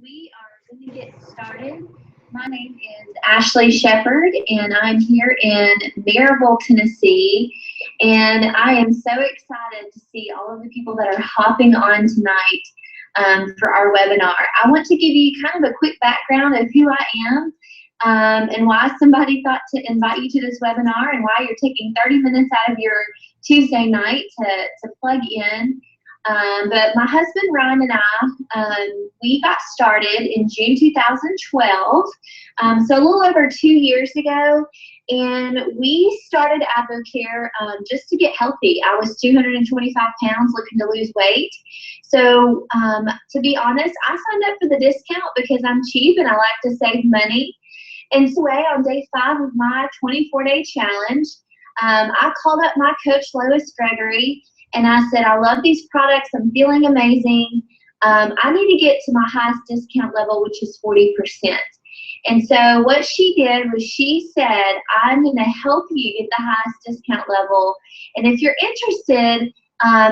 We are going to get started. My name is Ashley Shepherd, and I'm here in Maryville, Tennessee. And I am so excited to see all of the people that are hopping on tonight for our webinar. I want to give you kind of a quick background of who I am and why somebody thought to invite you to this webinar and why you're taking 30 minutes out of your Tuesday night to plug in. But my husband Ryan and I, we got started in June 2012, so a little over 2 years ago, and we started AdvoCare just to get healthy. I was 225 pounds looking to lose weight. So to be honest, I signed up for the discount because I'm cheap and I like to save money. And so on day 5 of my 24-day challenge, I called up my coach, Lois Gregory, and I said, I love these products. I'm feeling amazing. I need to get to my highest discount level, which is 40%. And so what she did was she said, I'm going to help you get the highest discount level. And if you're interested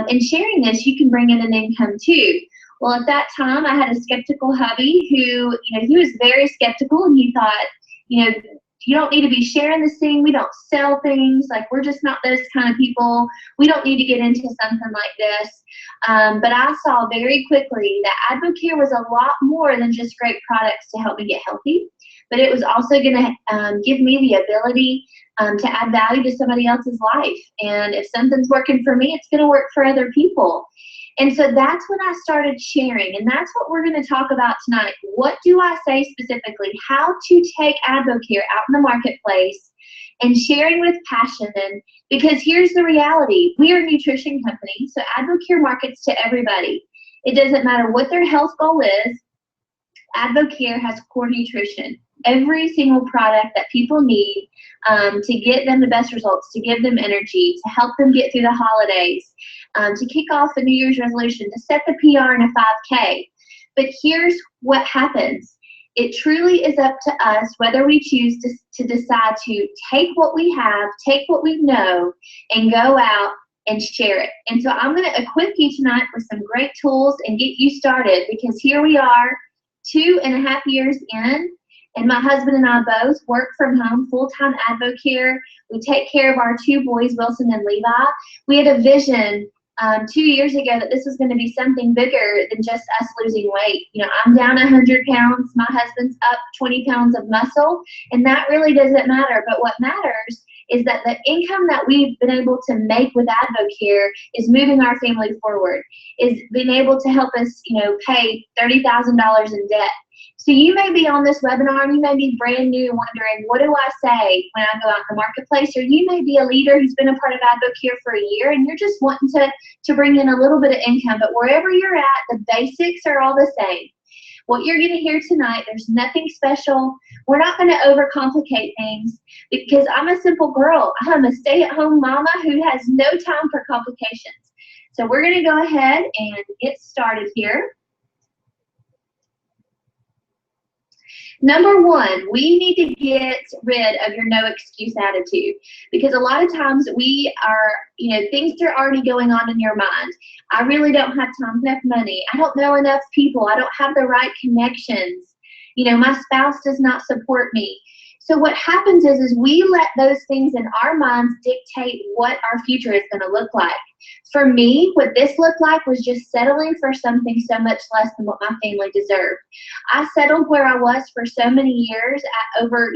in sharing this, you can bring in an income too. Well, at that time, I had a skeptical hubby who, he was very skeptical, and he thought, you don't need to be sharing this thing. We don't sell things. Like, we're just not those kind of people. We don't need to get into something like this. But I saw very quickly that AdvoCare was a lot more than just great products to help me get healthy, but it was also going to give me the ability to add value to somebody else's life. And if something's working for me, it's going to work for other people. And so that's when I started sharing, and that's what we're going to talk about tonight. What do I say specifically? How to take AdvoCare out in the marketplace and sharing with passion. And because here's the reality, we are a nutrition company, so AdvoCare markets to everybody. It doesn't matter what their health goal is, AdvoCare has core nutrition. Every single product that people need to get them the best results, to give them energy, to help them get through the holidays, to kick off the New Year's resolution, to set the PR in a 5K. But here's what happens. It truly is up to us whether we choose to decide to take what we have, take what we know, and go out and share it. And so I'm going to equip you tonight with some great tools and get you started, because here we are 2.5 years in, and my husband and I both work from home, full-time AdvoCare. We take care of our 2 boys, Wilson and Levi. We had a vision 2 years ago that this was going to be something bigger than just us losing weight. I'm down 100 pounds. My husband's up 20 pounds of muscle, and that really doesn't matter. But what matters is that the income that we've been able to make with AdvoCare is moving our family forward, is being able to help us, pay $30,000 in debt. So you may be on this webinar and you may be brand new wondering, what do I say when I go out in the marketplace? Or you may be a leader who's been a part of AdvoCare for a year and you're just wanting to bring in a little bit of income. But wherever you're at, the basics are all the same. What you're going to hear tonight, there's nothing special. We're not going to overcomplicate things, because I'm a simple girl. I'm a stay-at-home mama who has no time for complications. So we're going to go ahead and get started here. Number 1, we need to get rid of your no excuse attitude, because a lot of times we are, things are already going on in your mind. I really don't have time, enough money. I don't know enough people. I don't have the right connections. My spouse does not support me. So what happens is we let those things in our minds dictate what our future is going to look like. For me, what this looked like was just settling for something so much less than what my family deserved. I settled where I was for so many years at over,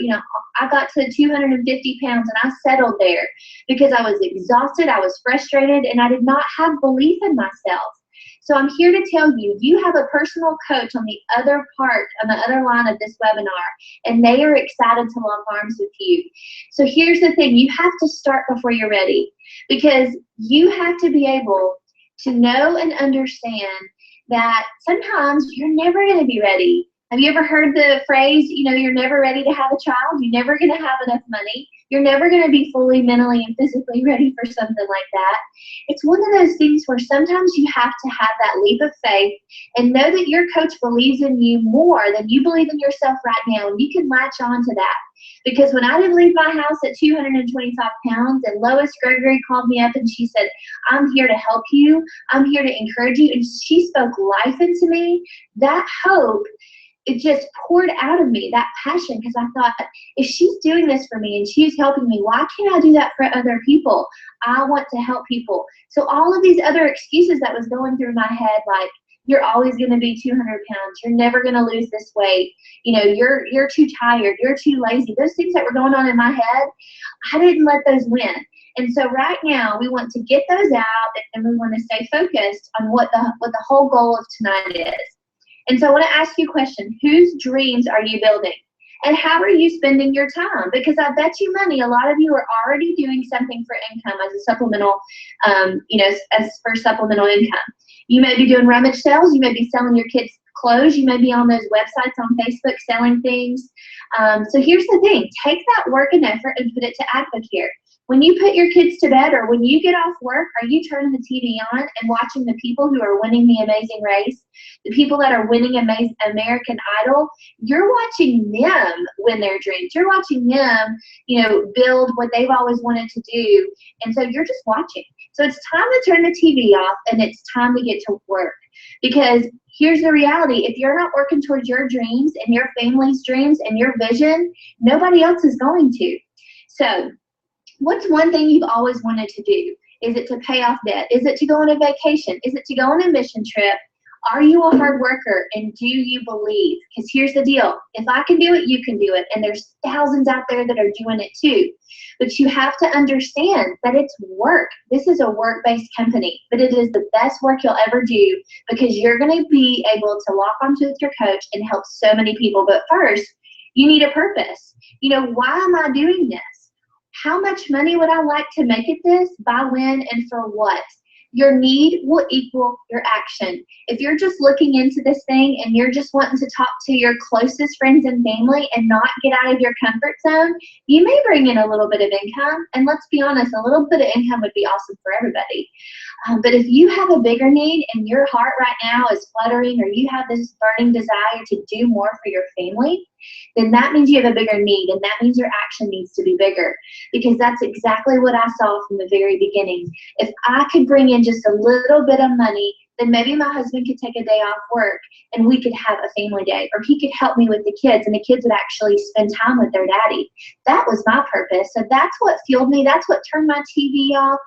I got to 250 pounds and I settled there because I was exhausted, I was frustrated, and I did not have belief in myself. So I'm here to tell you, you have a personal coach on the other line of this webinar, and they are excited to lock arms with you. So here's the thing, you have to start before you're ready, because you have to be able to know and understand that sometimes you're never going to be ready. Have you ever heard the phrase, you're never ready to have a child, you're never going to have enough money, you're never going to be fully mentally and physically ready for something like that? It's one of those things where sometimes you have to have that leap of faith and know that your coach believes in you more than you believe in yourself right now, and you can latch on to that. Because when I didn't leave my house at 225 pounds, and Lois Gregory called me up and she said, I'm here to help you. I'm here to encourage you. And she spoke life into me. That hope, it just poured out of me, that passion, because I thought, if she's doing this for me and she's helping me, why can't I do that for other people? I want to help people. So all of these other excuses that was going through my head, like, you're always going to be 200 pounds, you're never going to lose this weight, you know, you're too tired, you're too lazy, those things that were going on in my head, I didn't let those win. And so right now we want to get those out, and we want to stay focused on what the whole goal of tonight is. And so I want to ask you a question. Whose dreams are you building? And how are you spending your time? Because I bet you money, a lot of you are already doing something for income as a supplemental, as for supplemental income. You may be doing rummage sales. You may be selling your kids clothes. You may be on those websites on Facebook selling things. So here's the thing. Take that work and effort and put it to AdvoCare. When you put your kids to bed or when you get off work, are you turning the TV on and watching the people who are winning the Amazing Race, the people that are winning American Idol? You're watching them win their dreams. You're watching them, build what they've always wanted to do. And so you're just watching. So it's time to turn the TV off and it's time to get to work. Because here's the reality. If you're not working towards your dreams and your family's dreams and your vision, nobody else is going to. So what's one thing you've always wanted to do? Is it to pay off debt? Is it to go on a vacation? Is it to go on a mission trip? Are you a hard worker, and do you believe? Because here's the deal. If I can do it, you can do it. And there's thousands out there that are doing it too. But you have to understand that it's work. This is a work-based company, but it is the best work you'll ever do because you're going to be able to lock onto with your coach and help so many people. But first, you need a purpose. Why am I doing this? How much money would I like to make at this? By when and for what? Your need will equal your action. If you're just looking into this thing and you're just wanting to talk to your closest friends and family and not get out of your comfort zone, you may bring in a little bit of income. And let's be honest, a little bit of income would be awesome for everybody. But if you have a bigger need and your heart right now is fluttering, or you have this burning desire to do more for your family, then that means you have a bigger need, and that means your action needs to be bigger, because that's exactly what I saw from the very beginning. If I could bring in just a little bit of money, then maybe my husband could take a day off work and we could have a family day, or he could help me with the kids and the kids would actually spend time with their daddy. That was my purpose. So that's what fueled me. That's what turned my TV off.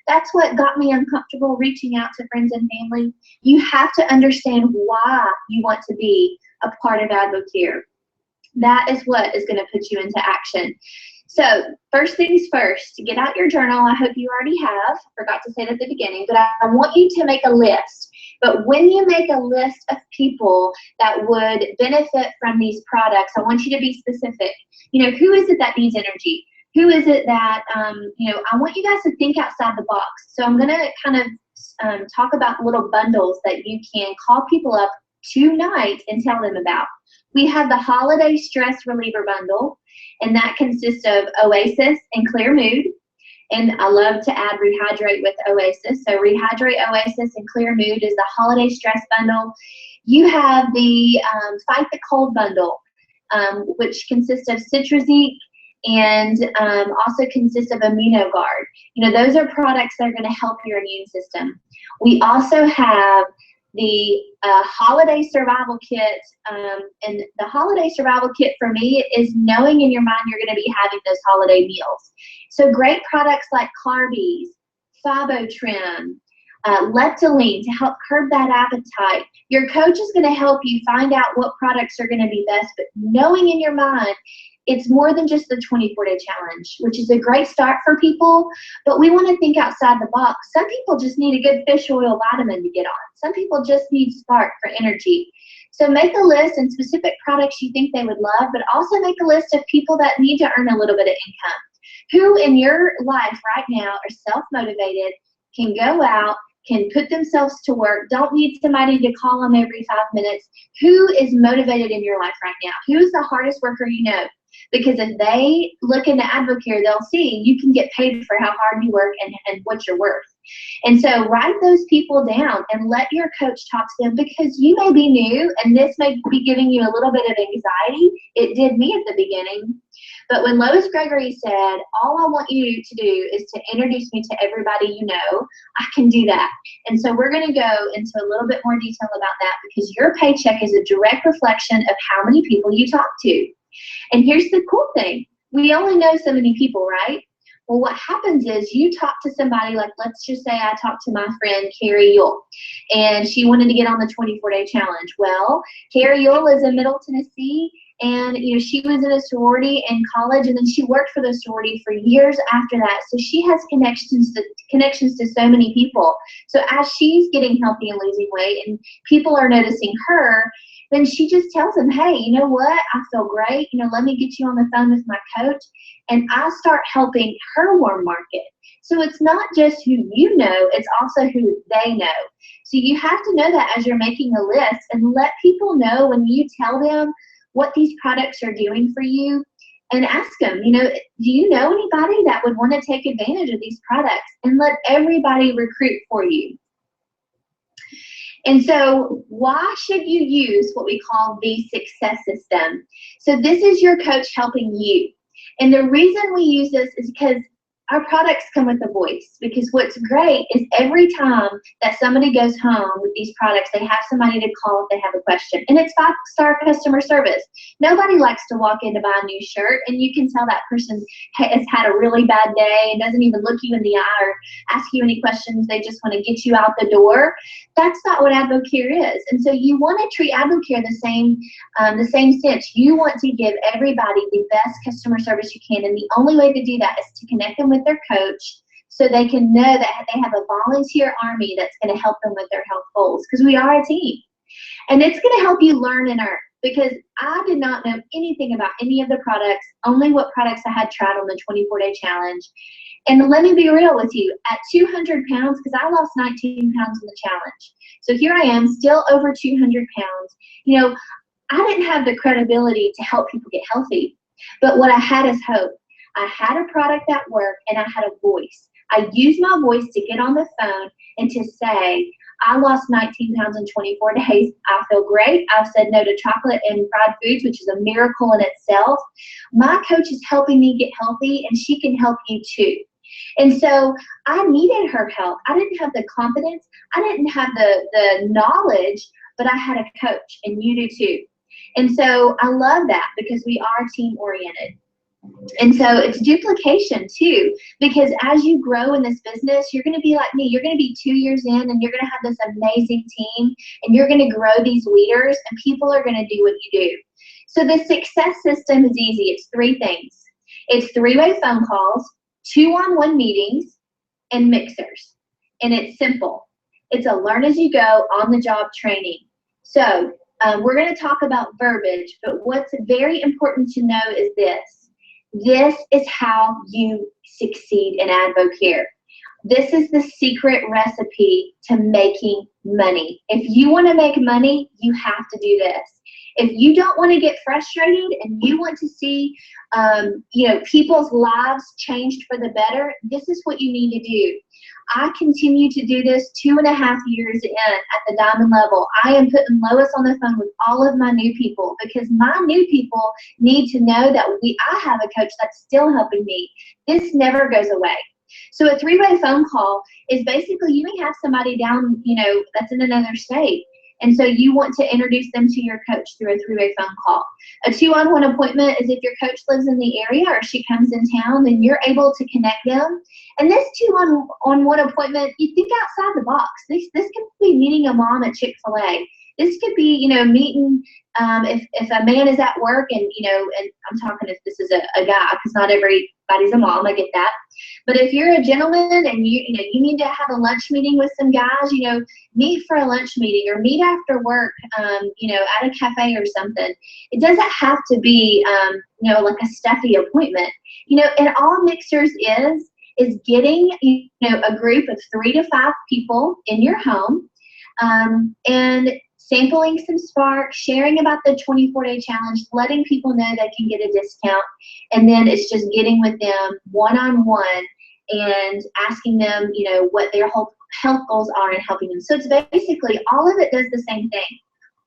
That's what got me uncomfortable reaching out to friends and family. You have to understand why you want to be a part of AdvoCare. That is what is going to put you into action. So first things first, to get out your journal. I hope you already have. Forgot to say it at the beginning, but I want you to make a list. But when you make a list of people that would benefit from these products, I want you to be specific. Who is it that needs energy? Who is it that, I want you guys to think outside the box. So I'm going to kind of talk about little bundles that you can call people up tonight and tell them about. We have the Holiday Stress Reliever Bundle, and that consists of Oasis and Clear Mood. And I love to add Rehydrate with Oasis. So Rehydrate, Oasis, and Clear Mood is the Holiday Stress Bundle. You have the Fight the Cold Bundle, which consists of Citrazine and also consists of ImmunoGuard. Those are products that are going to help your immune system. We also have the Holiday Survival Kit, and the Holiday Survival Kit for me is knowing in your mind you're going to be having those holiday meals. So great products like Carbies, Fibotrim, Leptoline to help curb that appetite. Your coach is going to help you find out what products are going to be best, but knowing in your mind it's more than just the 24-day challenge, which is a great start for people, but we want to think outside the box. Some people just need a good fish oil vitamin to get on. Some people just need spark for energy. So make a list and specific products you think they would love, but also make a list of people that need to earn a little bit of income. Who in your life right now are self-motivated, can go out, can put themselves to work, don't need somebody to call them every 5 minutes. Who is motivated in your life right now? Who's the hardest worker you know? Because if they look into AdvoCare, they'll see you can get paid for how hard you work and what you're worth. And so write those people down and let your coach talk to them, because you may be new and this may be giving you a little bit of anxiety. It did me at the beginning. But when Lois Gregory said, all I want you to do is to introduce me to everybody you know, I can do that. And so we're going to go into a little bit more detail about that, because your paycheck is a direct reflection of how many people you talk to. And here's the cool thing. We only know so many people, right? Well, what happens is you talk to somebody, like let's just say I talked to my friend Carrie Yule, and she wanted to get on the 24-day challenge. Well, Carrie Yule is in Middle Tennessee, and she was in a sorority in college, and then she worked for the sorority for years after that. So she has connections to so many people. So as she's getting healthy and losing weight, and people are noticing her, then she just tells them, hey, you know what? I feel great. Let me get you on the phone with my coach. And I start helping her warm market. So it's not just who you know, it's also who they know. So you have to know that as you're making a list, and let people know when you tell them what these products are doing for you, and ask them, do you know anybody that would want to take advantage of these products? And let everybody recruit for you. And so why should you use what we call the success system? So this is your coach helping you. And the reason we use this is because our products come with a voice. Because what's great is every time that somebody goes home with these products, they have somebody to call if they have a question. And it's 5-star customer service. Nobody likes to walk in to buy a new shirt, and you can tell that person has had a really bad day and doesn't even look you in the eye or ask you any questions. They just want to get you out the door. That's not what AdvoCare is. And so you want to treat AdvoCare the same sense. You want to give everybody the best customer service you can. And the only way to do that is to connect them with their coach, so they can know that they have a volunteer army that's going to help them with their health goals, because we are a team. And it's going to help you learn and earn, because I did not know anything about any of the products, only what products I had tried on the 24-day challenge. And let me be real with you, at 200 pounds, because I lost 19 pounds in the challenge. So here I am, still over 200 pounds. I didn't have the credibility to help people get healthy, but what I had is hope. I had a product that worked, and I had a voice. I used my voice to get on the phone and to say, I lost 19 pounds in 24 days. I feel great. I've said no to chocolate and fried foods, which is a miracle in itself. My coach is helping me get healthy, and she can help you too. And so I needed her help. I didn't have the confidence. I didn't have the knowledge, but I had a coach, and you do too. And so I love that, because we are team oriented. And so it's duplication too, because as you grow in this business, you're going to be like me. You're going to be 2 years in, and you're going to have this amazing team, and you're going to grow these leaders, and people are going to do what you do. So the success system is easy. It's 3 things. It's 3-way phone calls, 2-on-1 meetings, and mixers. And it's simple. It's a learn as you go, on-the-job training. So we're going to talk about verbiage, but what's very important to know is this. This is how you succeed in AdvoCare. This is the secret recipe to making money. If you want to make money, you have to do this. If you don't want to get frustrated and you want to see people's lives changed for the better, this is what you need to do. I continue to do this 2.5 years in at the diamond level. I am putting Lois on the phone with all of my new people, because my new people need to know that I have a coach that's still helping me. This never goes away. So a 3-way phone call is basically, you may have somebody down, that's in another state. And so you want to introduce them to your coach through a 3-way phone call. A 2-on-1 appointment is if your coach lives in the area or she comes in town, then you're able to connect them. And this 2-on-1 appointment, you think outside the box. This could be meeting a mom at Chick-fil-A. This could be, meeting if a man is at work, and I'm talking if this is a guy, because not everybody's a mom, I get that. But if you're a gentleman and you need to have a lunch meeting with some guys, meet for a lunch meeting, or meet after work, at a cafe or something. It doesn't have to be, like a stuffy appointment. And all Mixers is getting, a group of 3 to 5 people in your home, and sampling some Spark, sharing about the 24-day challenge, letting people know they can get a discount, and then it's just getting with them one-on-one and asking them, what their health goals are and helping them. So it's basically all of it does the same thing.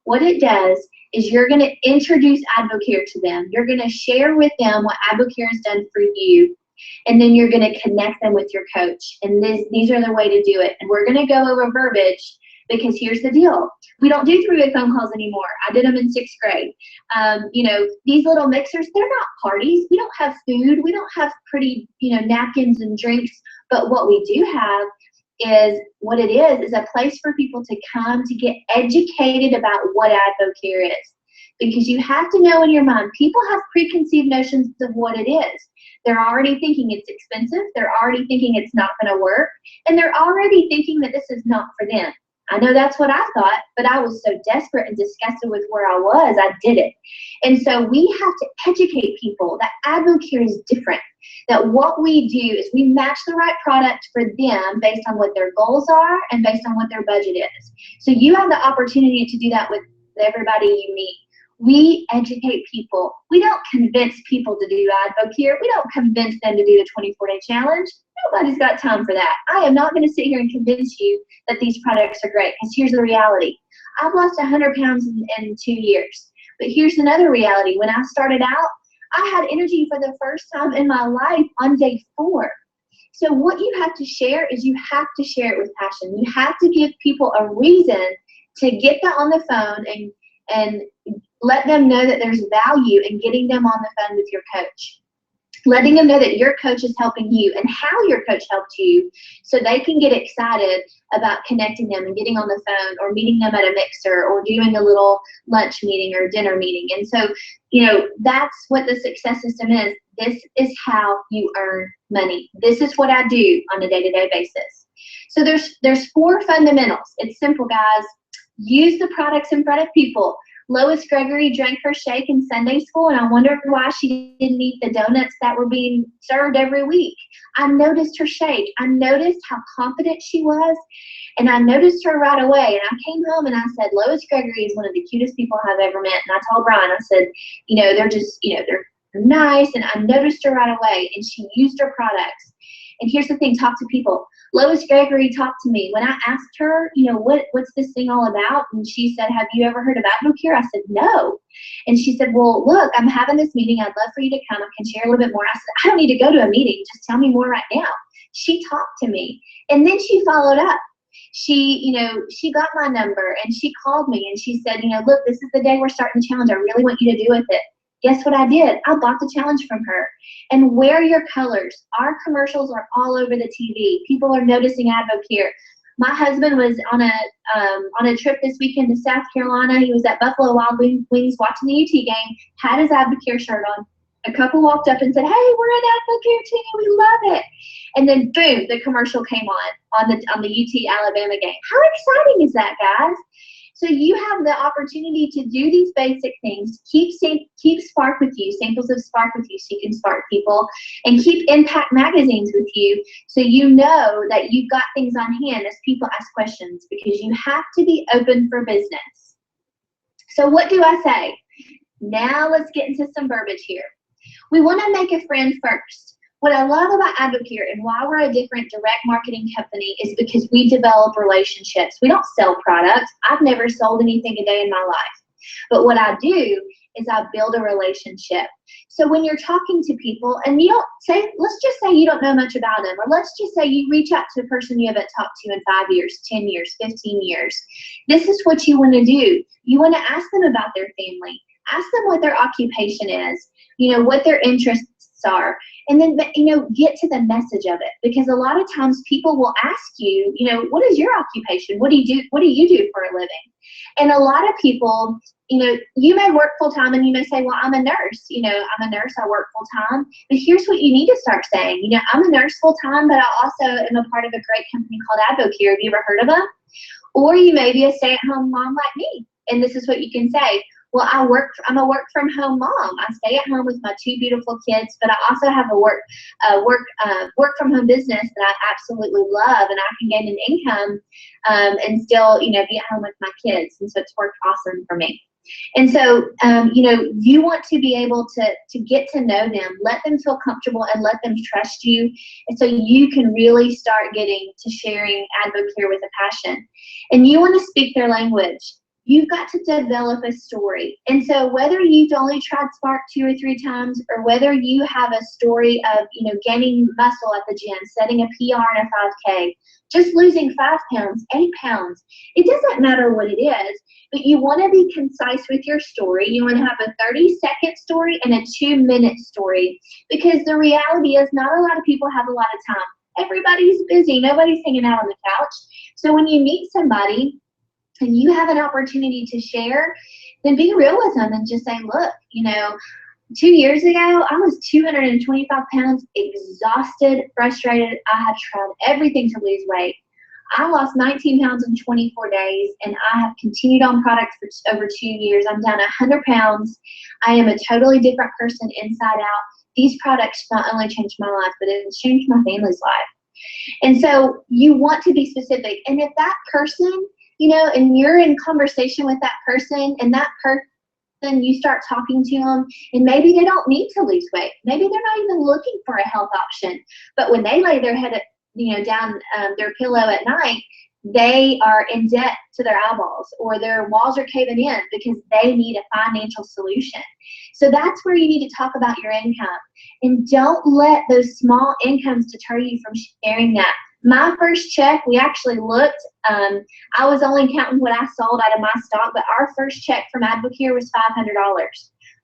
What it does is you're going to introduce AdvoCare to them. You're going to share with them what AdvoCare has done for you, and then you're going to connect them with your coach. And these are the way to do it. And we're going to go over verbiage because here's the deal. We don't do three-way phone calls anymore. I did them in 6th grade. These little mixers, they're not parties. We don't have food. We don't have pretty, napkins and drinks. But what we do have is what it is a place for people to come to get educated about what AdvoCare is. Because you have to know in your mind, people have preconceived notions of what it is. They're already thinking it's expensive. They're already thinking it's not going to work. And they're already thinking that this is not for them. I know that's what I thought, but I was so desperate and disgusted with where I was, I did it. And so we have to educate people that AdvoCare is different. That what we do is we match the right product for them based on what their goals are and based on what their budget is. So you have the opportunity to do that with everybody you meet. We educate people. We don't convince people to do AdvoCare. We don't convince them to do the 24-day challenge. Nobody's got time for that. I am not going to sit here and convince you that these products are great, because here's the reality. I've lost 100 pounds in 2 years. But here's another reality. When I started out, I had energy for the first time in my life on day 4. So what you have to share is you have to share it with passion. You have to give people a reason to get them on the phone and let them know that there's value in getting them on the phone with your coach. Letting them know that your coach is helping you and how your coach helped you, so they can get excited about connecting them and getting on the phone or meeting them at a mixer or doing a little lunch meeting or dinner meeting. And so, that's what the success system is. This is how you earn money. This is what I do on a day-to-day basis. So there's 4 fundamentals. It's simple, guys. Use the products in front of people. Lois Gregory drank her shake in Sunday school, and I wondered why she didn't eat the donuts that were being served every week. I noticed her shake. I noticed how confident she was, and I noticed her right away. And I came home and I said, Lois Gregory is one of the cutest people I've ever met. And I told Brian, I said, they're just, they're nice. And I noticed her right away, and she used her products. And here's the thing, talk to people. Lois Gregory talked to me. When I asked her, what's this thing all about? And she said, have you ever heard of AdvoCare? I said, no. And she said, well, look, I'm having this meeting. I'd love for you to come. I can share a little bit more. I said, I don't need to go to a meeting. Just tell me more right now. She talked to me. And then she followed up. She got my number and she called me and she said, look, this is the day we're starting the challenge. I really want you to do with it. Guess what I did? I bought the challenge from her. And wear your colors. Our commercials are all over the TV. People are noticing AdvoCare. My husband was on a trip this weekend to South Carolina. He was at Buffalo Wild Wings watching the UT game, had his AdvoCare shirt on. A couple walked up and said, hey, we're at AdvoCare too. We love it. And then boom, the commercial came on the UT Alabama game. How exciting is that, guys? So you have the opportunity to do these basic things, keep Spark with you, samples of Spark with you so you can spark people, and keep Impact magazines with you so you know that you've got things on hand as people ask questions, because you have to be open for business. So what do I say? Now let's get into some verbiage here. We want to make a friend first. What I love about AdvoCare and why we're a different direct marketing company is because we develop relationships. We don't sell products. I've never sold anything a day in my life. But what I do is I build a relationship. So when you're talking to people and you don't say, let's just say you don't know much about them, or let's just say you reach out to a person you haven't talked to in 5 years, 10 years, 15 years. This is what you want to do. You want to ask them about their family. Ask them what their occupation is, what their interests are, and then get to the message of it, because a lot of times people will ask you, what is your occupation? What do you do for a living? And a lot of people, you may work full time and you may say, well, I'm a nurse. I'm a nurse, I work full time. But here's what you need to start saying. I'm a nurse full time, but I also am a part of a great company called AdvoCare. Have you ever heard of them? Or you may be a stay-at-home mom like me, and this is what you can say. Well, I'm a work from home mom. I stay at home with my 2 beautiful kids, but I also have a work from home business that I absolutely love, and I can gain an income and still, be at home with my kids. And so it's worked awesome for me. And so, you want to be able to get to know them, let them feel comfortable, and let them trust you. And so you can really start getting to sharing AdvoCare with a passion. And you want to speak their language. You've got to develop a story. And so whether you've only tried Spark 2 or 3 times, or whether you have a story of, gaining muscle at the gym, setting a PR in a 5K, just losing 5 pounds, 8 pounds, it doesn't matter what it is, but you want to be concise with your story. You want to have a 30-second story and a 2-minute story, because the reality is not a lot of people have a lot of time. Everybody's busy. Nobody's hanging out on the couch. So when you meet somebody and you have an opportunity to share, then be real with them and just say, look, 2 years ago, I was 225 pounds, exhausted, frustrated. I have tried everything to lose weight. I lost 19 pounds in 24 days, and I have continued on products for over 2 years. I'm down 100 pounds. I am a totally different person inside out. These products not only changed my life, but it's changed my family's life. And so you want to be specific. And if that person, and you're in conversation with that person, and that person, you start talking to them, and maybe they don't need to lose weight. Maybe they're not even looking for a health option. But when they lay their head down their pillow at night, they are in debt to their eyeballs, or their walls are caving in because they need a financial solution. So that's where you need to talk about your income. And don't let those small incomes deter you from sharing that. My first check, we actually looked, I was only counting what I sold out of my stock, but our first check from AdvoCare was $500.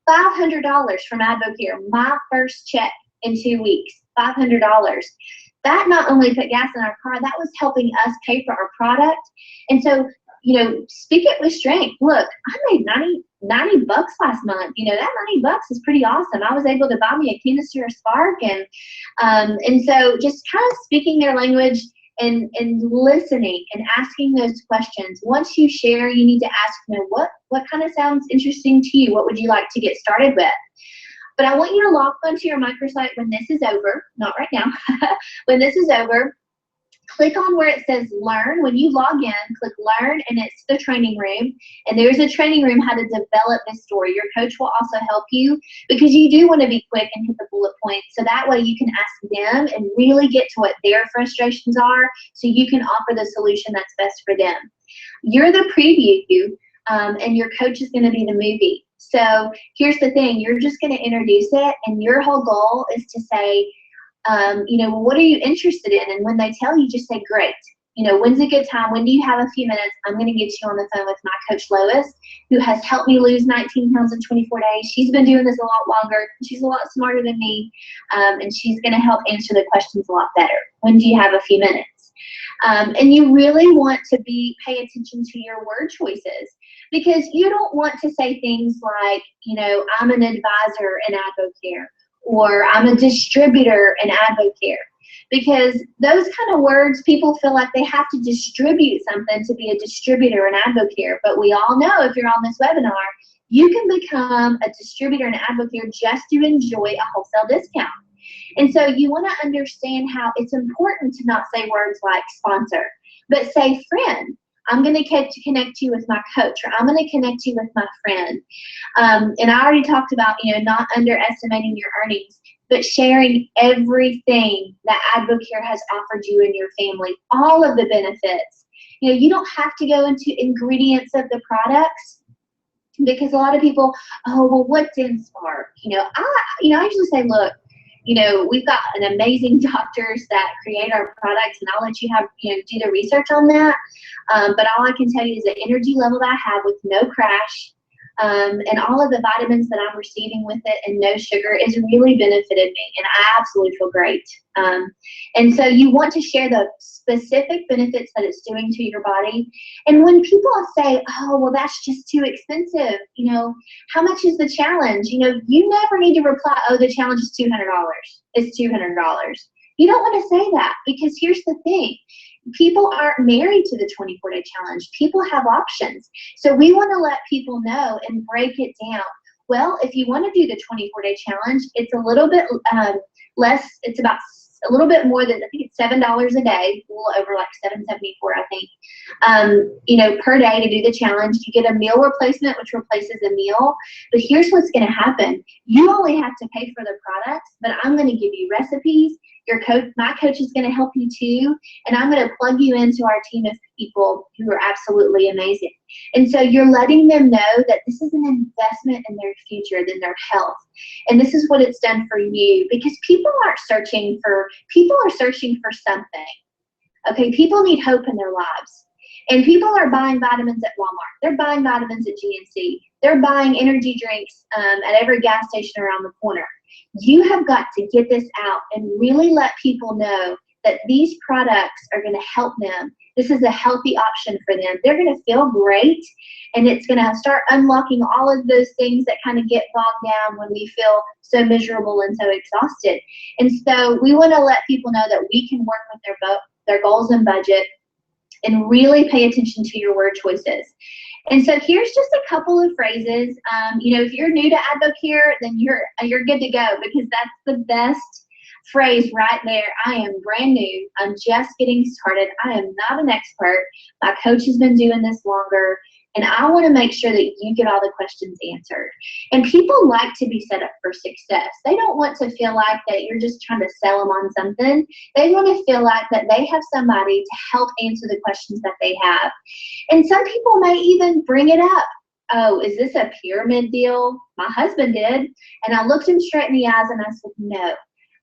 $500 from AdvoCare, my first check in 2 weeks, $500. That not only put gas in our car, that was helping us pay for our product. And so, speak it with strength. Look, I made $90 last month. That $90 is pretty awesome. I was able to buy me a canister of Spark, and so just kind of speaking their language and listening and asking those questions. Once you share, you need to ask, what kind of sounds interesting to you? What would you like to get started with? But I want you to log onto your microsite when this is over, not right now. When this is over, click on where it says Learn. When you log in, click Learn, and it's the training room. And there's a training room how to develop this story. Your coach will also help you, because you do want to be quick and hit the bullet points. So that way you can ask them and really get to what their frustrations are, so you can offer the solution that's best for them. You're the preview, and your coach is going to be the movie. So here's the thing, you're just going to introduce it, and your whole goal is to say, what are you interested in? And when they tell you, just say, great. When's a good time? When do you have a few minutes? I'm going to get you on the phone with my coach, Lois, who has helped me lose 19 pounds in 24 days. She's been doing this a lot longer. She's a lot smarter than me, and she's going to help answer the questions a lot better. When do you have a few minutes? And you really want to pay attention to your word choices, because you don't want to say things like, I'm an advisor in AdvoCare, or I'm a distributor in AdvoCare, because those kind of words, people feel like they have to distribute something to be a distributor in AdvoCare. But we all know, if you're on this webinar, you can become a distributor in AdvoCare just to enjoy a wholesale discount. And so you want to understand how it's important to not say words like sponsor, but say friend. I'm going to connect you with my coach, or I'm going to connect you with my friend. And I already talked about, not underestimating your earnings, but sharing everything that AdvoCare has offered you and your family, all of the benefits. You don't have to go into ingredients of the products, because a lot of people, what's in Spark? I usually say, look, we've got an amazing doctors that create our products, and I'll let you do the research on that. But all I can tell you is the energy level that I have with no crash, and all of the vitamins that I'm receiving with it and no sugar has really benefited me, and I absolutely feel great. And so you want to share the specific benefits that it's doing to your body. And when people say, that's just too expensive, how much is the challenge? You never need to reply, the challenge is $200. It's $200. You don't want to say that, because here's the thing. People aren't married to the 24-day challenge. People have options. So we want to let people know and break it down. Well, if you want to do the 24-day challenge, it's a little bit less. It's about a little bit more than, I think it's $7 a day, a little over like $7.74, I think, you know, per day to do the challenge. You get a meal replacement, which replaces a meal. But here's what's going to happen. You only have to pay for the products, but I'm going to give you recipes. Your coach, my coach, is going to help you too, and I'm going to plug you into our team of people who are absolutely amazing. And so you're letting them know that this is an investment in their future, in their health. And this is what it's done for you, because people are searching for something. Okay, people need hope in their lives. And people are buying vitamins at Walmart. They're buying vitamins at GNC. They're buying energy drinks at every gas station around the corner. You have got to get this out and really let people know that these products are going to help them. This is a healthy option for them. They're going to feel great, and it's going to start unlocking all of those things that kind of get bogged down when we feel so miserable and so exhausted. And so we want to let people know that we can work with their goals and budget, and really pay attention to your word choices. And so here's just a couple of phrases. You know, if you're new to AdvoCare, then you're good to go, because that's the best phrase right there. I am brand new. I'm just getting started. I am not an expert. My coach has been doing this longer, and I want to make sure that you get all the questions answered. And people like to be set up for success. They don't want to feel like that you're just trying to sell them on something. They want to feel like that they have somebody to help answer the questions that they have. And some people may even bring it up. Oh, is this a pyramid deal? My husband did. And I looked him straight in the eyes and I said, no,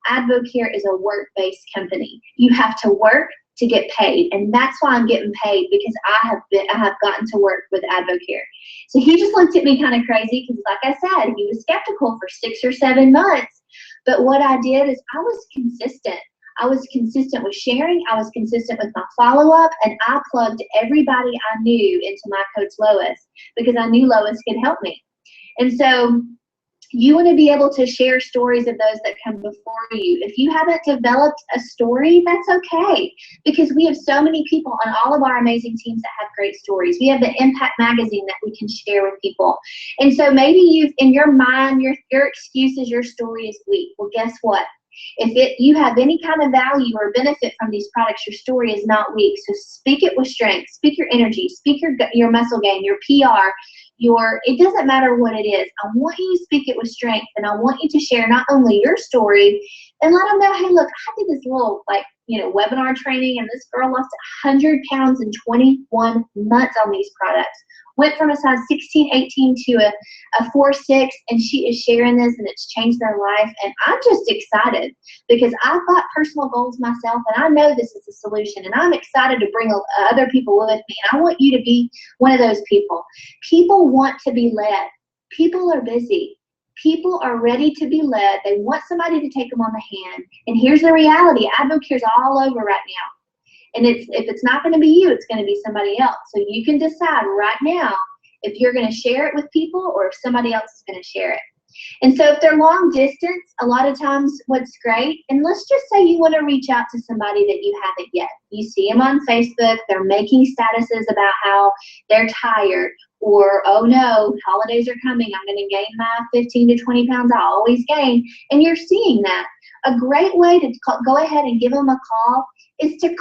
AdvoCare is a work-based company. You have to work to get paid, and that's why I'm getting paid, because I have gotten to work with AdvoCare. So he just looked at me kind of crazy, because like I said, he was skeptical for 6 or 7 months. But what I did is I was consistent. I was consistent with sharing. I was consistent with my follow-up, and I plugged everybody I knew into my coach Lois, because I knew Lois could help me. And so you want to be able to share stories of those that come before you. If you haven't developed a story, that's okay, because we have so many people on all of our amazing teams that have great stories. We have the Impact magazine that we can share with people. And so maybe you've, in your mind, your excuse is your story is weak. Well, guess what? If you have any kind of value or benefit from these products, your story is not weak. So speak it with strength. Speak your energy. Speak your muscle gain, your PR, it doesn't matter what it is. I want you to speak it with strength, and I want you to share not only your story, and let them know, hey, look, I did this little, webinar training, and this girl lost 100 pounds in 21 months on these products. Went from a size 16, 18 to a 4-6, and she is sharing this, and it's changed their life. And I'm just excited, because I've got personal goals myself, and I know this is a solution, and I'm excited to bring other people with me, and I want you to be one of those people. People want to be led. People are busy. People are ready to be led. They want somebody to take them on the hand. And here's the reality. AdvoCare's all over right now. And if it's not going to be you, it's going to be somebody else. So you can decide right now if you're going to share it with people or if somebody else is going to share it. And so if they're long distance, a lot of times what's great, and let's just say you want to reach out to somebody that you haven't yet. You see them on Facebook, they're making statuses about how they're tired, or, oh no, holidays are coming, I'm going to gain my 15 to 20 pounds I always gain, and you're seeing that. A great way to go ahead and give them a call is to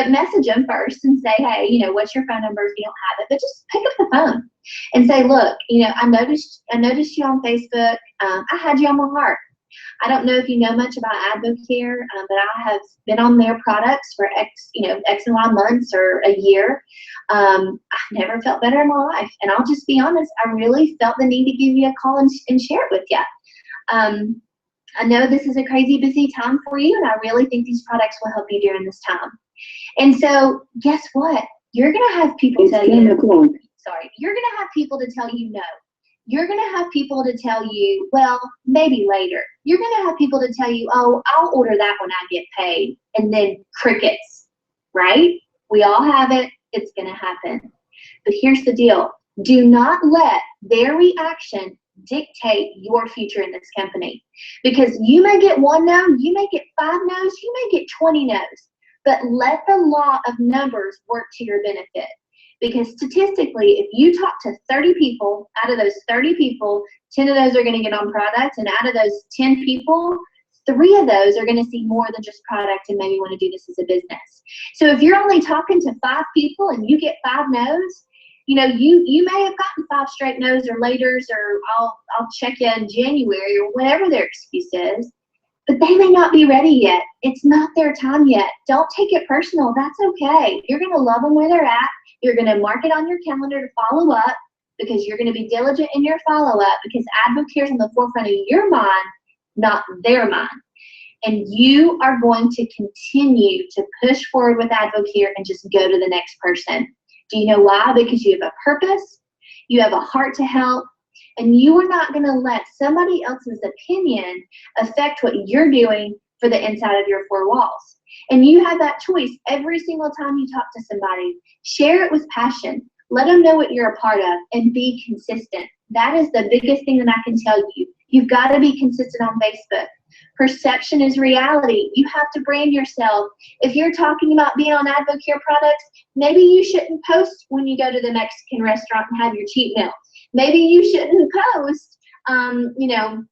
message them first and say, hey, what's your phone number if you don't have it? But just pick up the phone and say, look, I noticed you on Facebook. I had you on my heart. I don't know if you know much about AdvoCare, but I have been on their products for X and Y months or a year. I've never felt better in my life. And I'll just be honest, I really felt the need to give you a call and share it with you. I know this is a crazy busy time for you, and I really think these products will help you during this time. And so guess what? You're going to have people tell you, you're going to have people to tell you no. You're going to have people to tell you, well, maybe later. You're going to have people to tell you, oh, I'll order that when I get paid. And then crickets, right? We all have it. It's going to happen. But here's the deal. Do not let their reaction dictate your future in this company. Because you may get 1 no, you may get 5 no's, you may get 20 no's. But let the law of numbers work to your benefit. Because statistically, if you talk to 30 people, out of those 30 people, 10 of those are going to get on products. And out of those 10 people, 3 of those are going to see more than just product and maybe want to do this as a business. So if you're only talking to 5 people and you get 5 no's, you know, you may have gotten 5 straight no's or laters, or I'll check you in January, or whatever their excuse is, but they may not be ready yet. It's not their time yet. Don't take it personal. That's okay. You're going to love them where they're at. You're going to mark it on your calendar to follow up, because you're going to be diligent in your follow-up, because AdvoCare is in the forefront of your mind, not their mind. And you are going to continue to push forward with AdvoCare and just go to the next person. Do you know why? Because you have a purpose, you have a heart to help, and you are not going to let somebody else's opinion affect what you're doing for the inside of your 4 walls. And you have that choice every single time you talk to somebody. Share it with passion. Let them know what you're a part of, and be consistent. That is the biggest thing that I can tell you. You've got to be consistent on Facebook. Perception is reality. You have to brand yourself. If you're talking about being on AdvoCare products, maybe you shouldn't post when you go to the Mexican restaurant and have your cheat meal. Maybe you shouldn't post, you know,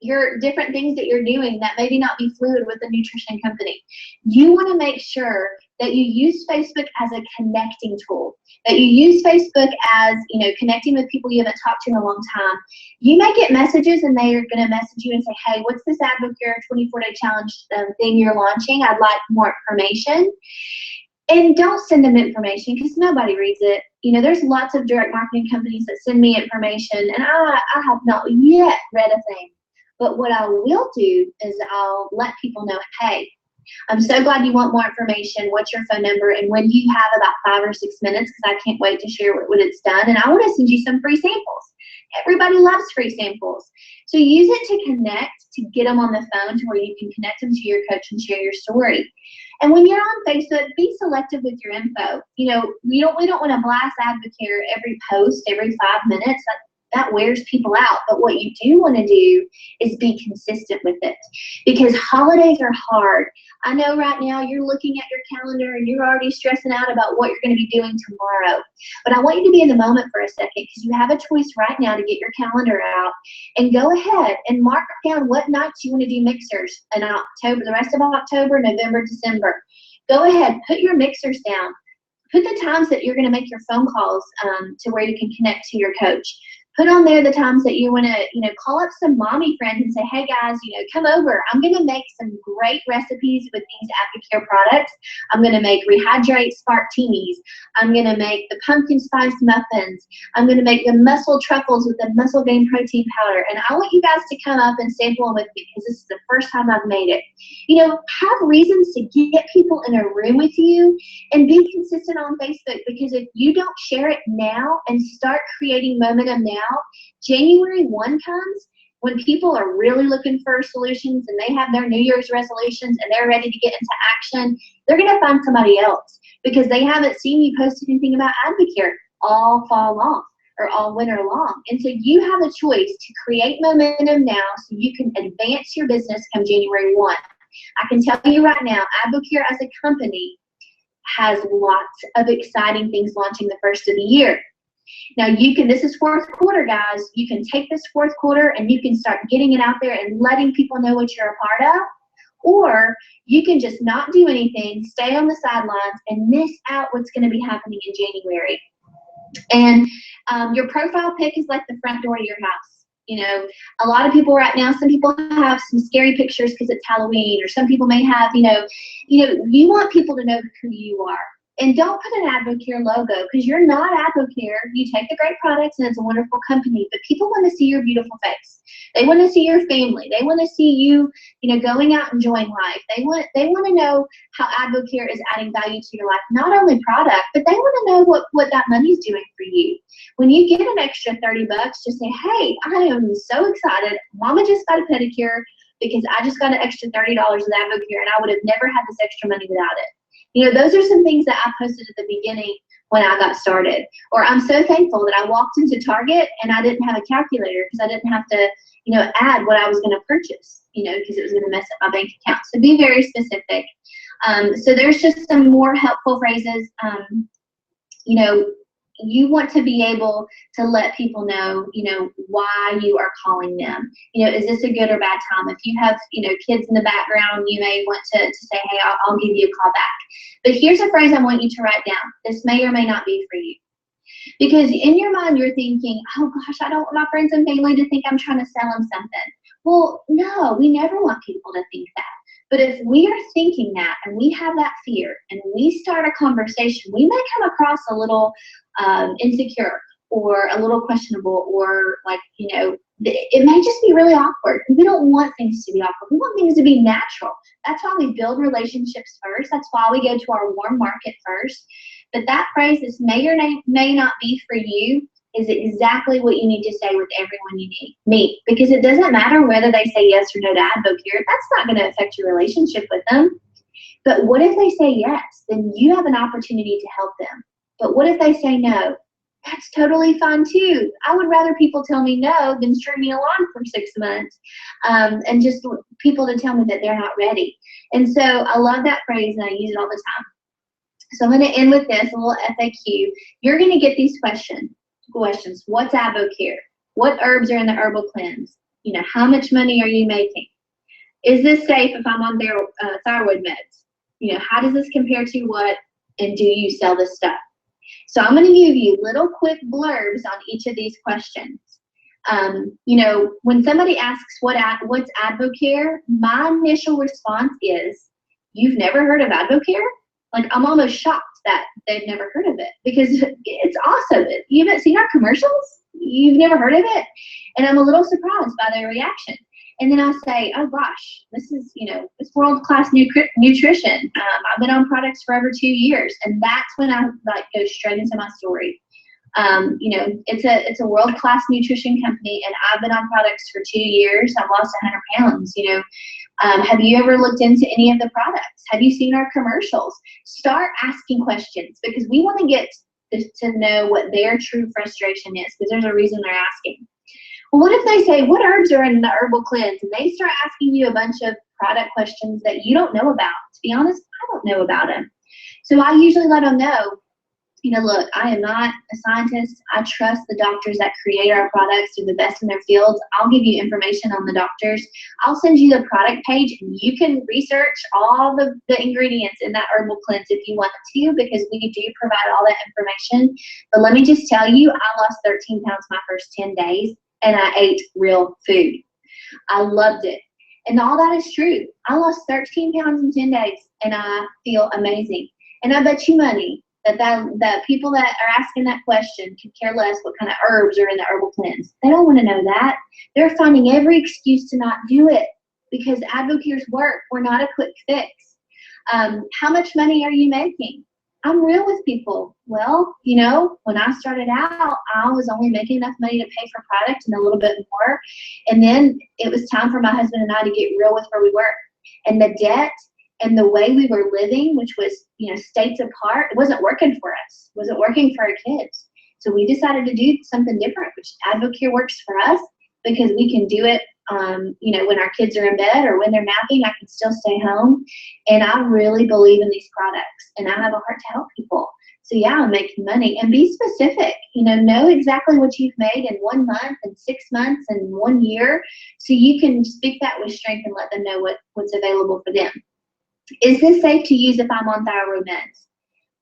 your different things that you're doing that maybe not be fluid with the nutrition company. You want to make sure that you use Facebook as a connecting tool, that you use Facebook as, you know, connecting with people you haven't talked to in a long time. You may get messages and they are going to message you and say, hey, what's this AdvoCare 24-day challenge thing you're launching? I'd like more information. And don't send them information, because nobody reads it. You know, there's lots of direct marketing companies that send me information, and I have not yet read a thing. But what I will do is I'll let people know, hey, I'm so glad you want more information. What's your phone number? And when do you have about 5 or 6 minutes? Because I can't wait to share what it's done. And I want to send you some free samples. Everybody loves free samples. So use it to connect, to get them on the phone to where you can connect them to your coach and share your story. And when you're on Facebook, be selective with your info. You know, we don't want to blast AdvoCare every post, every 5 minutes. That wears people out. But what you do want to do is be consistent with it, because holidays are hard. I know right now you're looking at your calendar and you're already stressing out about what you're going to be doing tomorrow. But I want you to be in the moment for a second, because you have a choice right now to get your calendar out and go ahead and mark down what nights you want to do mixers in October, the rest of October, November, December. Go ahead, put your mixers down. Put the times that you're going to make your phone calls to where you can connect to your coach. Put on there the times that you want to, you know, call up some mommy friends and say, hey guys, you know, come over. I'm going to make some great recipes with these AdvoCare products. I'm going to make Rehydrate Spartinis. I'm going to make the pumpkin spice muffins. I'm going to make the muscle truffles with the muscle gain protein powder. And I want you guys to come up and sample them with me, because this is the first time I've made it. You know, have reasons to get people in a room with you, and be consistent on Facebook, because if you don't share it now and start creating momentum now, January 1 comes when people are really looking for solutions and they have their New Year's resolutions and they're ready to get into action. They're going to find somebody else, because they haven't seen you post anything about AdvoCare all fall long or all winter long. And so you have a choice to create momentum now so you can advance your business come January 1. I can tell you right now, AdvoCare as a company has lots of exciting things launching the first of the year. Now you can, this is 4th quarter, guys. You can take this 4th quarter and you can start getting it out there and letting people know what you're a part of. Or you can just not do anything, stay on the sidelines, and miss out what's going to be happening in January. And your profile pic is like the front door to your house. You know, a lot of people right now, some people have some scary pictures because it's Halloween, or some people may have, you want people to know who you are. And don't put an AdvoCare logo, because you're not AdvoCare. You take the great products and it's a wonderful company, but people want to see your beautiful face. They want to see your family. They want to see you, going out enjoying life. They want to know how AdvoCare is adding value to your life. Not only product, but they want to know what that money's doing for you. When you get an extra $30, just say, hey, I am so excited. Mama just got a pedicure because I just got an extra $30 with AdvoCare, and I would have never had this extra money without it. Those are some things that I posted at the beginning when I got started. Or I'm so thankful that I walked into Target and I didn't have a calculator because I didn't have to, add what I was going to purchase, because it was going to mess up my bank account. So be very specific. So there's just some more helpful phrases. you want to be able to let people know, why you are calling them. Is this a good or bad time? If you have, kids in the background, you may want to say, hey, I'll give you a call back. But here's a phrase I want you to write down. This may or may not be for you. Because in your mind, you're thinking, oh gosh, I don't want my friends and family to think I'm trying to sell them something. Well, no, we never want people to think that. But if we are thinking that and we have that fear and we start a conversation, we may come across a little insecure or a little questionable, or it may just be really awkward. We don't want things to be awkward. We want things to be natural. That's why we build relationships first. That's why we go to our warm market first. But that phrase, this may or may not be for you, is exactly what you need to say with everyone you meet. Because it doesn't matter whether they say yes or no to AdvoCare. That's not going to affect your relationship with them. But what if they say yes? Then you have an opportunity to help them. But what if they say no? That's totally fine too. I would rather people tell me no than string me along for 6 months and just people to tell me that they're not ready. And so I love that phrase and I use it all the time. So I'm going to end with this, a little FAQ. You're going to get these questions. What's AdvoCare? What herbs are in the herbal cleanse? How much money are you making? Is this safe if I'm on their thyroid meds? How does this compare to what? And do you sell this stuff? So I'm going to give you little quick blurbs on each of these questions. When somebody asks what's AdvoCare, my initial response is, you've never heard of AdvoCare? Like, I'm almost shocked that they've never heard of it because it's awesome. You haven't seen our commercials? You've never heard of it? And I'm a little surprised by their reaction. And then I say, oh gosh, this is, it's world-class nutrition. I've been on products for over 2 years. And that's when I go straight into my story. It's a world-class nutrition company and I've been on products for 2 years. I've lost 100 pounds, Have you ever looked into any of the products? Have you seen our commercials? Start asking questions because we want to get to know what their true frustration is because there's a reason they're asking. Well, what if they say, what herbs are in the herbal cleanse? And they start asking you a bunch of product questions that you don't know about. To be honest, I don't know about them. So I usually let them know, look, I am not a scientist. I trust the doctors that create our products to the best in their fields. I'll give you information on the doctors. I'll send you the product page and you can research all the ingredients in that herbal cleanse if you want to because we do provide all that information. But let me just tell you, I lost 13 pounds my first 10 days and I ate real food. I loved it. And all that is true. I lost 13 pounds in 10 days and I feel amazing. And I bet you money that people that are asking that question could care less what kind of herbs are in the herbal cleanse. They don't want to know that. They're finding every excuse to not do it because AdvoCare's work. We're not a quick fix. How much money are you making? I'm real with people. Well, when I started out, I was only making enough money to pay for product and a little bit more. And then it was time for my husband and I to get real with where we were. And the debt and the way we were living, which was, states apart, it wasn't working for us. It wasn't working for our kids. So we decided to do something different, which AdvoCare works for us because we can do it, when our kids are in bed or when they're napping, I can still stay home. And I really believe in these products and I have a heart to help people. So yeah, I'm making money and be specific, know exactly what you've made in 1 month and 6 months and 1 year. So you can speak that with strength and let them know what's available for them. Is this safe to use if I'm on thyroid meds?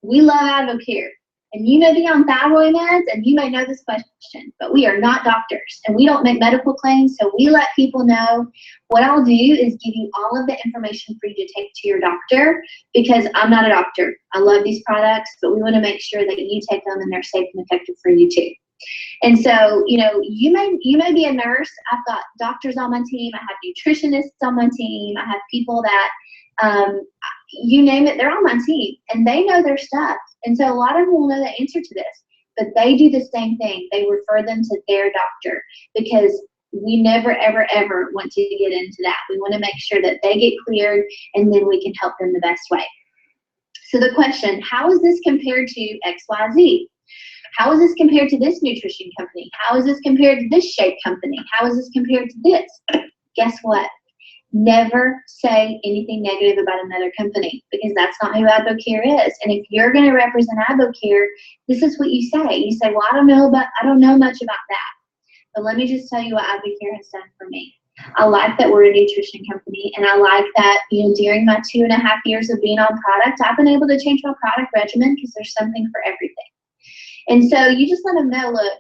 We love AdvoCare. And you may be on thyroid meds and you may know this question, but we are not doctors and we don't make medical claims. So we let people know. What I'll do is give you all of the information for you to take to your doctor because I'm not a doctor. I love these products, but we want to make sure that you take them and they're safe and effective for you too. And so, you may be a nurse. I've got doctors on my team. I have nutritionists on my team. I have people that, you name it, they're on my team and they know their stuff. And so a lot of them will know the answer to this, but they do the same thing. They refer them to their doctor because we never, ever, ever want to get into that. We want to make sure that they get cleared and then we can help them the best way. So the question, how is this compared to XYZ? How is this compared to this nutrition company? How is this compared to this shake company? How is this compared to this? Guess what? Never say anything negative about another company, because that's not who AdvoCare is. And if you're going to represent AdvoCare, this is what you say. You say, well, I don't know much about that. But let me just tell you what AdvoCare has done for me. I like that we're a nutrition company, and I like that, during my 2.5 years of being on product, I've been able to change my product regimen because there's something for everything. And so you just let them know, look,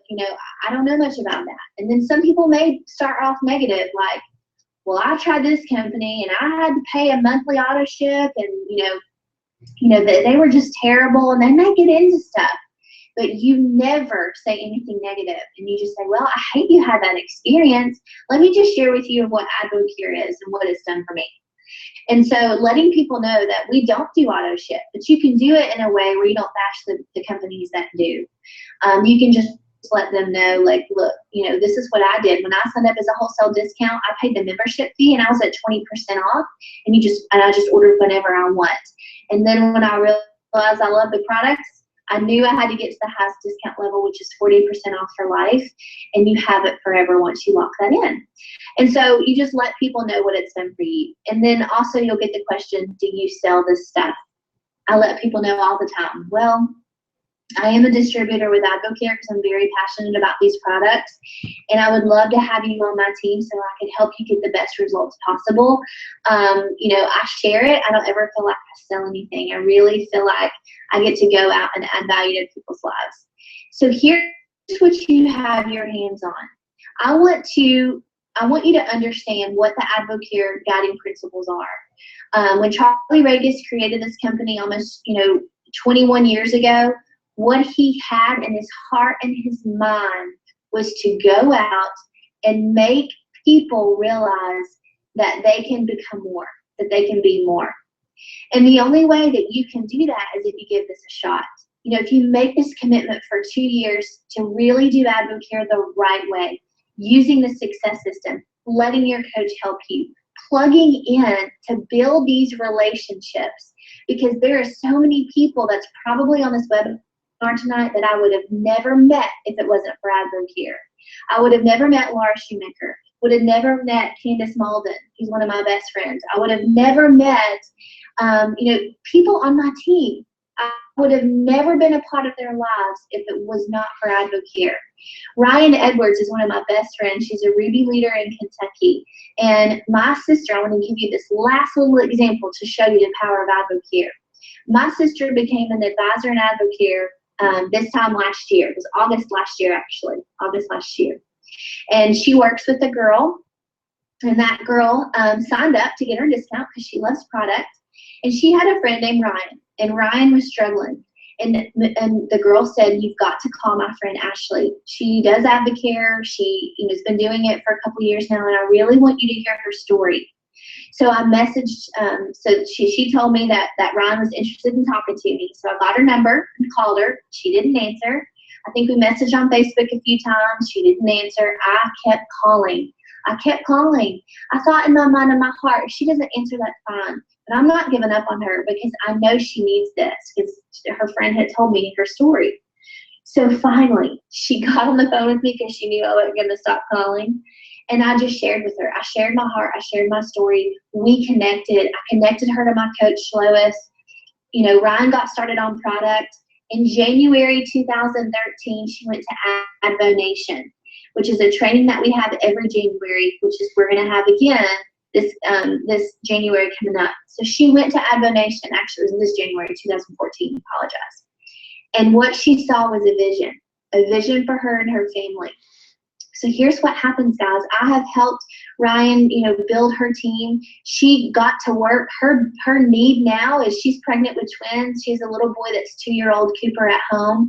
I don't know much about that. And then some people may start off negative, like, well, I tried this company and I had to pay a monthly auto ship, and they were just terrible, and they may get into stuff. But you never say anything negative, and you just say, well, I hate you had that experience. Let me just share with you what AdvoCare is and what it's done for me. And so letting people know that we don't do auto ship, but you can do it in a way where you don't bash the companies that do. You can just let them know, like, look, this is what I did. When I signed up as a wholesale discount, I paid the membership fee and I was at 20% off, and I just ordered whenever I want. And then when I realized I love the products, I knew I had to get to the highest discount level, which is 40% off for life, and you have it forever once you lock that in. And so you just let people know what it's done for you. And then also you'll get the question, do you sell this stuff? I let people know all the time, well, I am a distributor with AdvoCare because I'm very passionate about these products, and I would love to have you on my team so I can help you get the best results possible. I share it. I don't ever feel like I sell anything. I really feel like I get to go out and add value to people's lives. So here's what you have your hands on. I want you to understand what the AdvoCare guiding principles are. When Charlie Regis created this company almost 21 years ago, what he had in his heart and his mind was to go out and make people realize that they can become more, that they can be more. And the only way that you can do that is if you give this a shot. If you make this commitment for 2 years to really do AdvoCare the right way, using the success system, letting your coach help you, plugging in to build these relationships, because there are so many people that's probably on this webinar tonight that I would have never met if it wasn't for AdvoCare. I would have never met Laura Shoemaker, would have never met Candace Malden, who's one of my best friends. I would have never met people on my team. I would have never been a part of their lives if it was not for AdvoCare. Ryan Edwards is one of my best friends. She's a Ruby leader in Kentucky. And my sister, I want to give you this last little example to show you the power of AdvoCare. My sister became an advisor in AdvoCare this time last year. It was August last year, actually. August last year. And she works with a girl. And that girl signed up to get her discount because she loves product. And she had a friend named Ryan. And Ryan was struggling. And the girl said, you've got to call my friend Ashley. She does AdvoCare. She has been doing it for a couple years now. And I really want you to hear her story. So I messaged, so she told me that Ryan was interested in talking to me. So I got her number and called her. She didn't answer. I think we messaged on Facebook a few times. She didn't answer. I kept calling. I thought in my mind and my heart, if she doesn't answer, that's fine. But I'm not giving up on her because I know she needs this, because her friend had told me her story. So finally, she got on the phone with me because she knew I wasn't going to stop calling. And I just shared with her. I shared my heart. I shared my story. We connected. I connected her to my coach, Lois. Ryan got started on product. In January 2013, she went to AdvoNation, which is a training that we have every January, which is we're going to have again this January coming up. So she went to AdvoNation. Actually, it was this January 2014. Apologize. And what she saw was a vision for her and her family. So here's what happens, guys. I have helped Ryan, build her team. She got to work. Her need now is she's pregnant with twins. She has a little boy that's 2-year-old Cooper at home,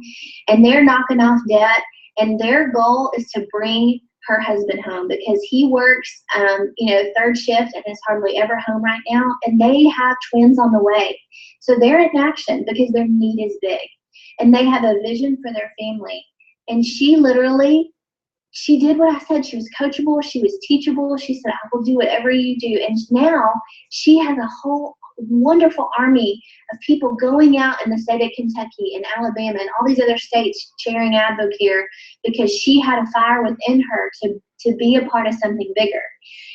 and they're knocking off debt. And their goal is to bring her husband home because he works, third shift and is hardly ever home right now. And they have twins on the way. So they're in action because their need is big. And they have a vision for their family. And she did what I said. She was coachable. She was teachable. She said, I will do whatever you do. And now she has a whole wonderful army of people going out in the state of Kentucky and Alabama and all these other states sharing AdvoCare because she had a fire within her to be a part of something bigger.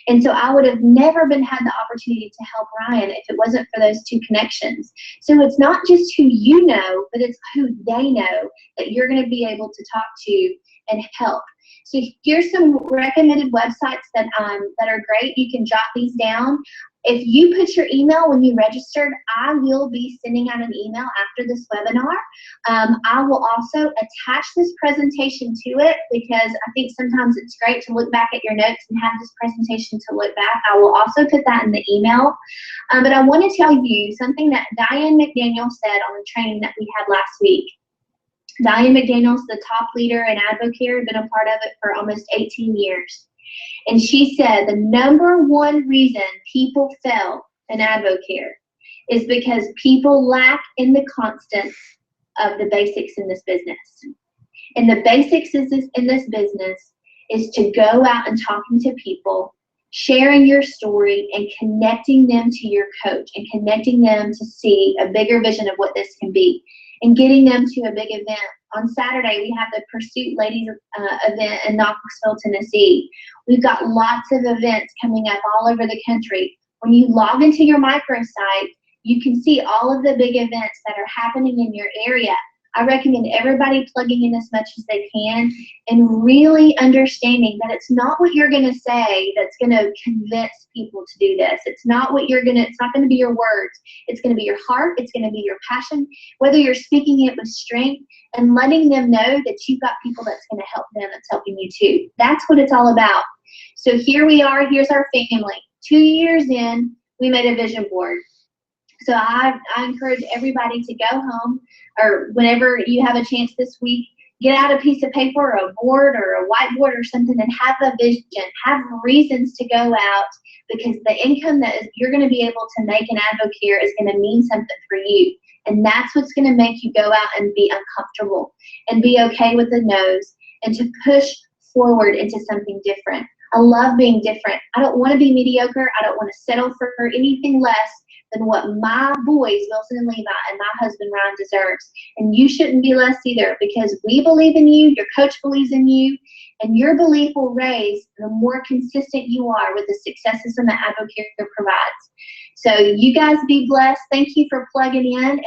And so I would have never had the opportunity to help Ryan if it wasn't for those two connections. So it's not just who you know, but it's who they know that you're going to be able to talk to and help. So here's some recommended websites that are great. You can jot these down. If you put your email when you registered, I will be sending out an email after this webinar. I will also attach this presentation to it because I think sometimes it's great to look back at your notes and have this presentation to look back. I will also put that in the email. But I want to tell you something that Diane McDaniel said on the training that we had last week. Diane McDaniel's the top leader in AdvoCare, been a part of it for almost 18 years. And she said the number one reason people fail in AdvoCare is because people lack in the constants of the basics in this business. And the basics in this business is to go out and talking to people, sharing your story and connecting them to your coach and connecting them to see a bigger vision of what this can be and getting them to a big event. On Saturday, we have the Pursuit Ladies event in Knoxville, Tennessee. We've got lots of events coming up all over the country. When you log into your microsite, you can see all of the big events that are happening in your area. I recommend everybody plugging in as much as they can and really understanding that it's not what you're going to say that's going to convince people to do this. It's not what it's not going to be your words. It's going to be your heart. It's going to be your passion, whether you're speaking it with strength and letting them know that you've got people that's going to help them, that's helping you too. That's what it's all about. So here we are. Here's our family. 2 years in, we made a vision board. So I encourage everybody to go home, or whenever you have a chance this week, get out a piece of paper or a board or a whiteboard or something and have a vision, have reasons to go out, because the income that you're going to be able to make in AdvoCare is going to mean something for you. And that's what's going to make you go out and be uncomfortable and be okay with the no's and to push forward into something different. I love being different. I don't want to be mediocre. I don't want to settle for anything less than what my boys, Wilson and Levi, and my husband, Ryan, deserves. And you shouldn't be less either, because we believe in you, your coach believes in you, and your belief will raise the more consistent you are with the successes that AdvoCare provides. So you guys be blessed. Thank you for plugging in, and